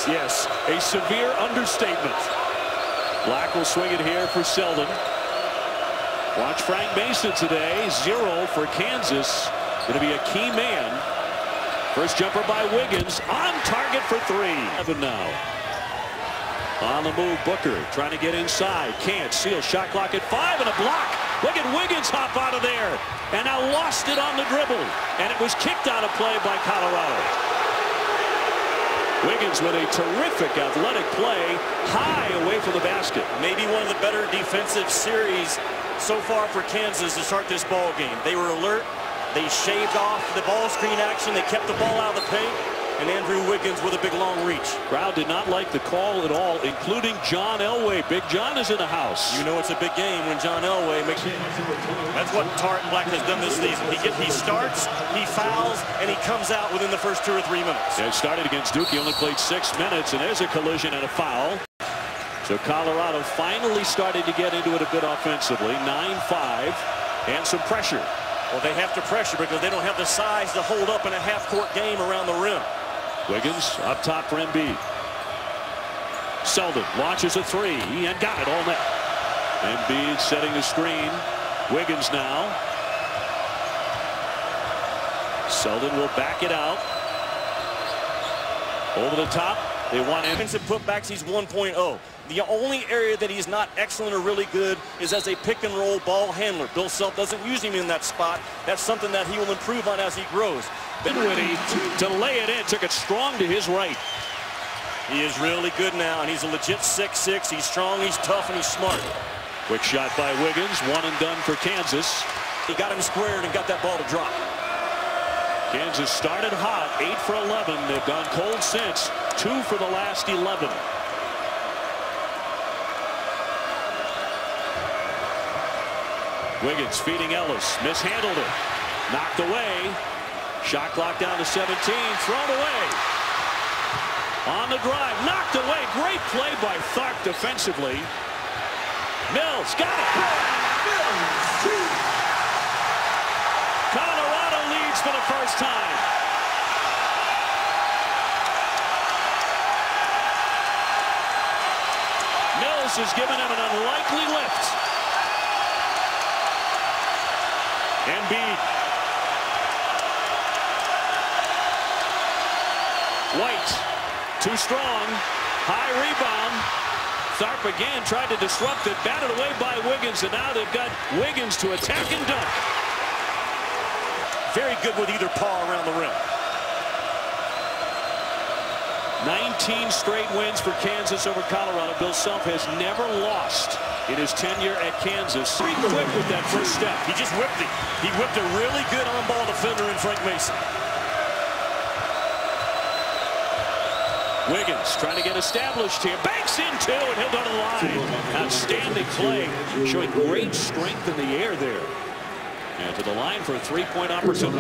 Yes, a severe understatement. Black will swing it here for Selden. Watch Frank Mason today. 0 for Kansas. Going to be a key man. First jumper by Wiggins. On target for 3. 7 now. On the move, Booker trying to get inside. Can't. Seal shot clock at 5 and a block. Look at Wiggins hop out of there. And now lost it on the dribble. And it was kicked out of play by Colorado. Wiggins with a terrific athletic play high away from the basket. Maybe one of the better defensive series so far for Kansas to start this ball game. They were alert. They shaved off the ball screen action. They kept the ball out of the paint. And Andrew Wiggins with a big long reach. Crowd did not like the call at all, including John Elway. Big John is in the house. You know it's a big game when John Elway makes it. That's what Tartan Black has done this season. He starts, he fouls, and he comes out within the first 2 or 3 minutes. Yeah, it started against Duke. He only played 6 minutes, and there's a collision and a foul. So Colorado finally started to get into it a bit offensively. 9-5 and some pressure. Well, they have to pressure because they don't have the size to hold up in a half-court game around the rim. Wiggins up top for Embiid. Selden launches a 3 and got it all net. Embiid setting the screen. Wiggins now. Selden will back it out. Over the top. They want defensive putbacks. He's 1.0. The only area that he's not excellent or really good is as a pick and roll ball handler. Bill Self doesn't use him in that spot. That's something that he will improve on as he grows. Dinwiddie to lay it in, took it strong to his right. He is really good now, and he's a legit 6'6". He's strong, he's tough, and he's smart. Quick shot by Wiggins, 1 and done for Kansas. He got him squared and got that ball to drop. Kansas started hot, 8 for 11. They've gone cold since, 2 for the last 11. Wiggins feeding Ellis, mishandled it, knocked away. Shot clock down to 17, thrown away. On the drive, knocked away. Great play by Tharp defensively. Mills got it. Colorado leads for the first time. Mills has given him an unlikely lift. Embiid. White, too strong, high rebound. Tharp again tried to disrupt it, batted away by Wiggins, and now they've got Wiggins to attack and dunk. Very good with either paw around the rim. 19 straight wins for Kansas over Colorado. Bill Self has never lost in his tenure at Kansas. Pretty quick with that first step. He just whipped it. He whipped a really good on-ball defender in Frank Mason. Wiggins trying to get established here. Banks in 2, and he'll go to the line. Outstanding play, showing great strength in the air there. And to the line for a 3-point opportunity.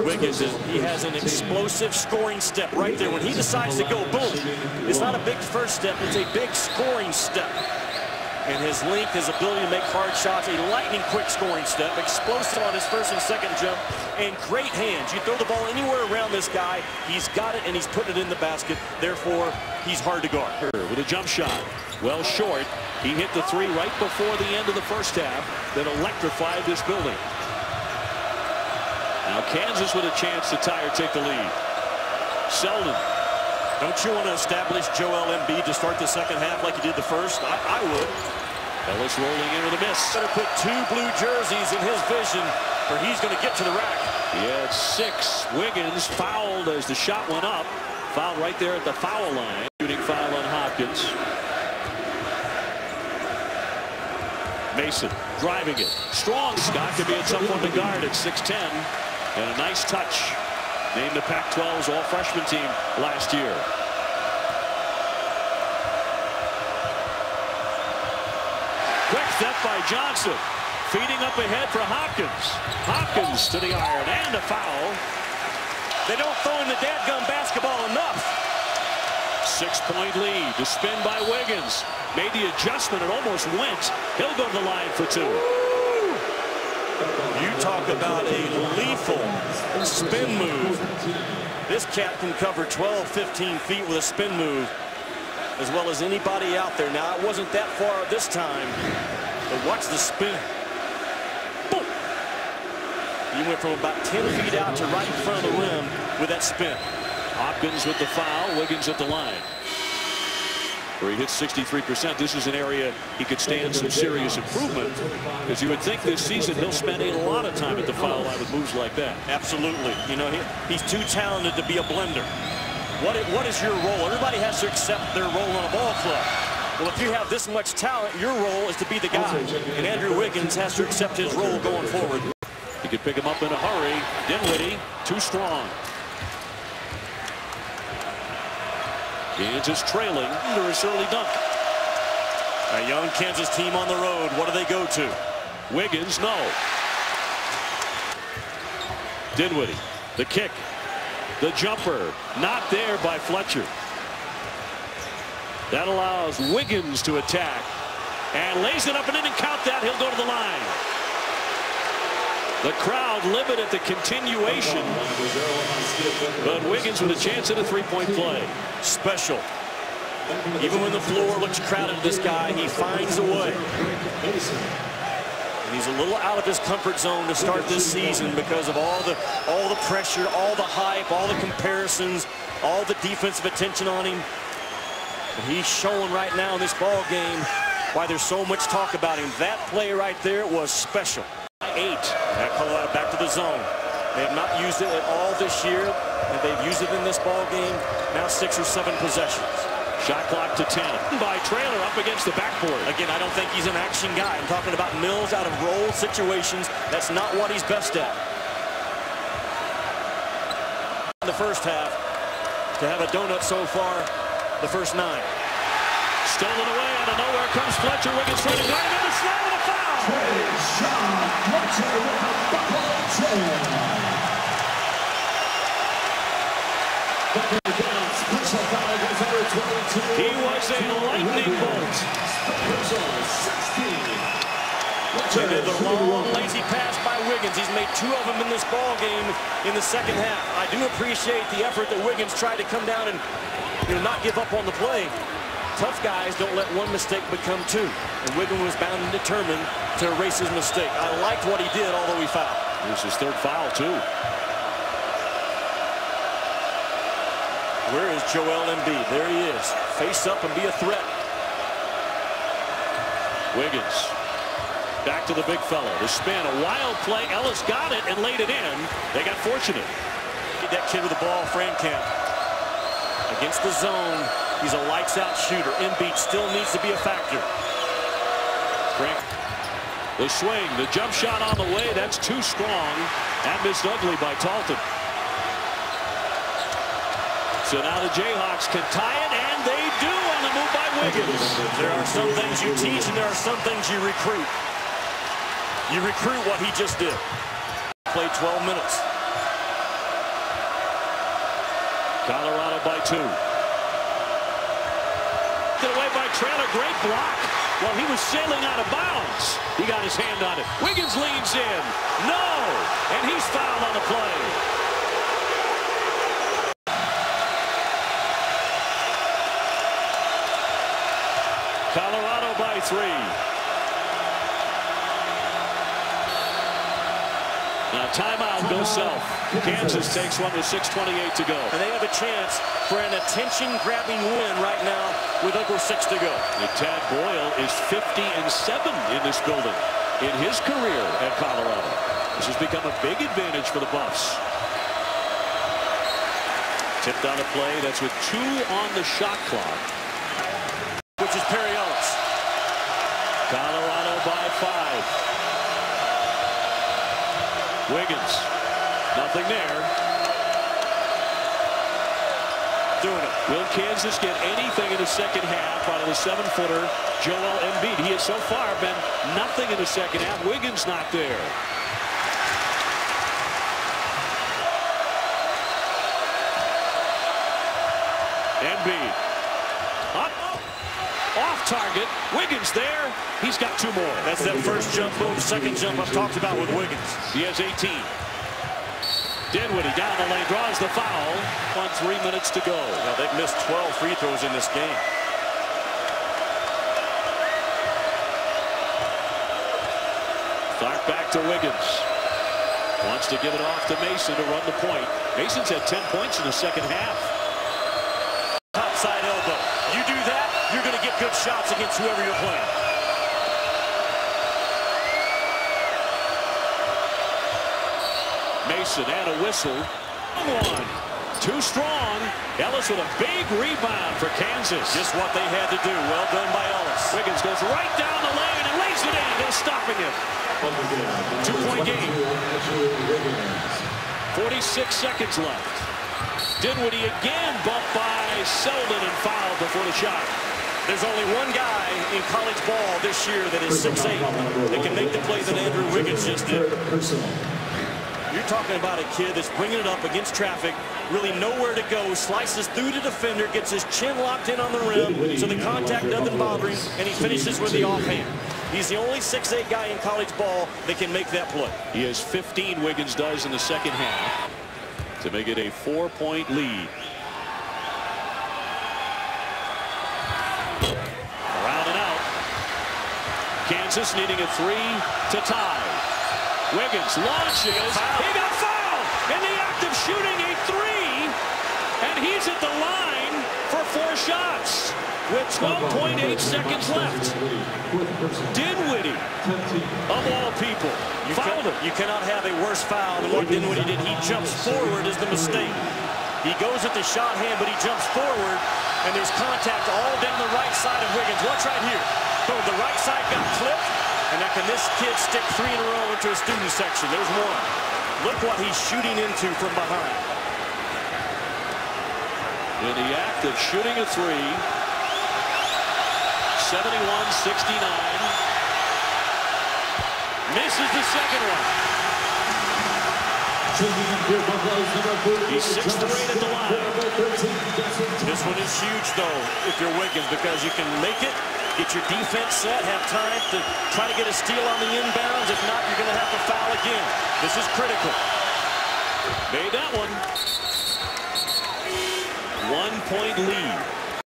Wiggins, he has an explosive scoring step right there. When he decides to go boom, it's not a big first step, it's a big scoring step. And his length, his ability to make hard shots, a lightning quick scoring step, explosive on his first and second jump, and great hands. You throw the ball anywhere around this guy, he's got it and he's putting it in the basket. Therefore, he's hard to guard. With a jump shot, well short. He hit the 3 right before the end of the first half that electrified this building. Now Kansas with a chance to tie or take the lead. Selden. Don't you want to establish Joel Embiid to start the second half like he did the first? I would. Ellis rolling into the miss. Better put 2 blue jerseys in his vision, or he's going to get to the rack. He had 6. Wiggins fouled as the shot went up. Fouled right there at the foul line. Shooting foul on Hopkins. Mason driving it. Strong. Scott could be a tough one to guard at 6'10". And a nice touch. Named the Pac-12's all-freshman team last year. Quick step by Johnson. Feeding up ahead for Hopkins. Hopkins to the iron and a foul. They don't throw in the dadgum basketball enough. 6-point lead. The spin by Wiggins. Made the adjustment. It almost went. He'll go to the line for 2. You talk about a lethal spin move. This cat can cover 12, 15 feet with a spin move as well as anybody out there. Now, it wasn't that far this time, but watch the spin. Boom! He went from about 10 feet out to right in front of the rim with that spin. Hopkins with the foul, Wiggins at the line. Where he hits 63%. This is an area he could stand some serious improvement, because you would think this season he'll spend a lot of time at the foul line with moves like that. Absolutely. You know, he's too talented to be a blender. What is your role? Everybody has to accept their role on a ball club. Well, if you have this much talent, your role is to be the guy. And Andrew Wiggins has to accept his role going forward. He could pick him up in a hurry. Dinwiddie, too strong. Kansas trailing under his early dunk. A young Kansas team on the road. What do they go to? Wiggins, no. Dinwiddie, the kick. The jumper, not there by Fletcher. That allows Wiggins to attack. And lays it up and didn't count that. He'll go to the line. The crowd livid at the continuation. But Wiggins with a chance at a three-point play. Special. Even when the floor looks crowded, this guy, he finds a way. And he's a little out of his comfort zone to start this season because of all the pressure, all the hype, all the comparisons, all the defensive attention on him. And he's showing right now in this ball game why there's so much talk about him. That play right there was special. 8. That Colorado back to the zone. They have not used it at all this year, and they've used it in this ball game. Now 6 or 7 possessions. Shot clock to 10 by Traylor up against the backboard. Again, I don't think he's an action guy. I'm talking about Mills out of roll situations. That's not what he's best at. In the first half, to have a donut so far, the first 9. Stolen away out of nowhere comes Fletcher. Wiggins trying to guard him in the slam and a foul. He was a lightning bolt. Look at the long, lazy pass by Wiggins. He's made 2 of them in this ball game in the second half. I do appreciate the effort that Wiggins tried to come down and not give up on the play. Tough guys don't let one mistake become 2. And Wiggins was bound and determined to erase his mistake. I liked what he did, although he fouled. It was his 3rd foul, too. Where is Joel Embiid? There he is. Face up and be a threat. Wiggins. Back to the big fella. The spin, a wild play. Ellis got it and laid it in. They got fortunate. That kid with the ball, Frankamp. Against the zone, he's a lights-out shooter. Embiid still needs to be a factor. The swing, the jump shot on the way. That's too strong. That missed ugly by Talton. So now the Jayhawks can tie it, and they do on the move by Wiggins. There are some things you teach, and there are some things you recruit. You recruit what he just did. Played 12 minutes. Colorado by 2. Get away by Traylor. Great block. While he was sailing out of bounds, he got his hand on it. Wiggins leans in. No! And he's fouled on the play. Colorado by 3. Now timeout, Bill Self. Kansas takes one with 6:28 to go. And they have a chance for an attention-grabbing win right now with under 6 to go. And Tad Boyle is 50-7 in this building in his career at Colorado. This has become a big advantage for the Buffs. Tipped on a play. That's with 2 on the shot clock. Which is Perry Ellis. Colorado by 5. Wiggins, nothing there. Doing it. Will Kansas get anything in the second half out of the 7-footer Joel Embiid? He has so far been nothing in the second half. Wiggins not there. Embiid up, off target. Wiggins there. He's got 2 more. That's that first jump, boom, second jump I've talked about with Wiggins. He has 18. Dinwiddie down the lane, draws the foul. 3 minutes to go. Now they've missed 12 free throws in this game. Clark back to Wiggins. Wants to give it off to Mason to run the point. Mason's had 10 points in the second half. Topside elbow. You do that, you're going to get good shots against whoever you're playing. Mason and a whistle. 1. Too strong. Ellis with a big rebound for Kansas. Just what they had to do. Well done by Ellis. Wiggins goes right down the lane and lays it in. No stopping it. 2-point game. 46 seconds left. Dinwiddie again bumped by Selden and fouled before the shot. There's only one guy in college ball this year that is 6'8" that can make the play that Andrew Wiggins just did. You're talking about a kid that's bringing it up against traffic, really nowhere to go, slices through the defender, gets his chin locked in on the rim, so the contact doesn't bother him, and he finishes with the offhand. He's the only 6'8" guy in college ball that can make that play. He has 15, Wiggins does, in the second half to make it a 4-point lead. Around and out. Kansas needing a 3 to tie. Wiggins launches. He got fouled in the act of shooting a 3, and he's at the line for 4 shots with 12.8 seconds left. Dinwiddie, of all people, fouled him. You cannot have a worse foul than what Dinwiddie did. He jumps forward is the mistake. He goes at the shot hand, but he jumps forward, and there's contact all down the right side of Wiggins. Watch right here. Boom, the right side got clipped, and now can this kid stick 3 in a row into a student section? There's 1. Look what he's shooting into from behind. In the act of shooting a 3, 71-69. Misses the second one. He's 6 for 8 at the line. This one is huge, though, if you're Wiggins, because you can make it, get your defense set, have time to try to get a steal on the inbounds. If not, you're going to have to foul again. This is critical. Made that one. 1-point lead.